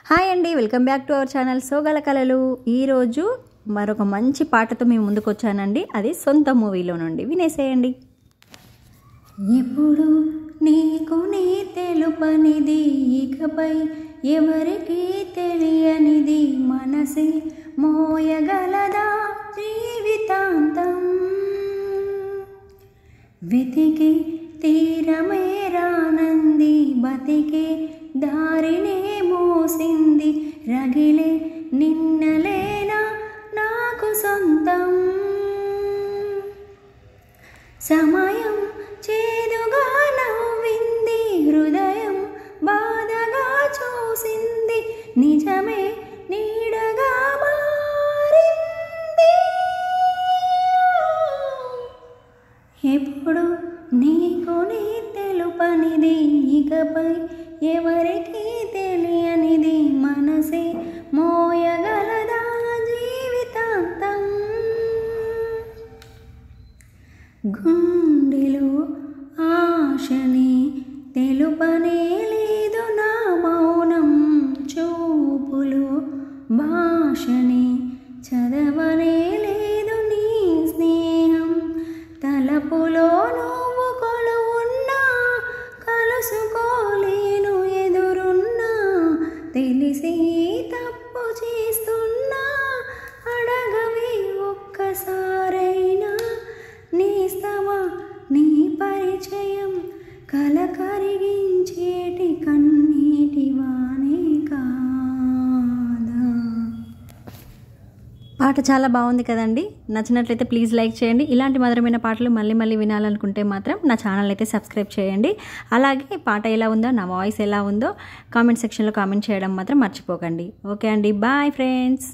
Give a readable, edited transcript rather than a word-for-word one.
Hi అండి, welcome back to our channel సోగల కళలు. ఈరోజు మరొక మంచి పాటతో మేము ముందుకు వచ్చానండి. అది సొంత మూవీలో నుండి వినేసేయండి. ఎప్పుడు నీకు నీ తెలుపనిది, ఇకపై ఎవరికి తెలియనిది, మనసే మోయగలదా జీవితాంతం, వెతికి తీరమే రానంది, బతికే దారినే మోసింది, రగిలే నిన్నలేనా నాకు సొంతం, సమయం చేదుగా నవ్వింది, హృదయం బాధగా చూసింది, నిజమే నీడగా మారింది. ఎప్పుడు నీకు నీ తెలుపనిది, ఇకపై ఎవరికి తెలియనిది, మనసే మోయగలదా జీవితాంతం, గుండెలో ఆశని తెలుపనే లేదు నా మౌనం, చూపులో భాషని చదవనే లేదు నీ స్నేహం, తలపులో నువ్వు కొలువున్నా కలుసుకోలేను ఎదురున్నా, తెలిసి తప్పు చేస్తున్నా అడగవి ఒక్కసారైనా, నీస్తవా నీ పరిచయం కల కరిగించేటి కన్నీటి వానే కాదా. పాట చాలా బాగుంది కదండి. నచ్చినట్లయితే ప్లీజ్ లైక్ చేయండి. ఇలాంటి మధురమైన పాటలు మళ్ళీ మళ్ళీ వినాలనుకుంటే మాత్రం నా ఛానల్ అయితే సబ్స్క్రైబ్ చేయండి. అలాగే పాట ఎలా ఉందో, నా వాయిస్ ఎలా ఉందో కామెంట్ సెక్షన్లో కామెంట్ చేయడం మాత్రం మర్చిపోకండి. ఓకే అండి, బాయ్ ఫ్రెండ్స్.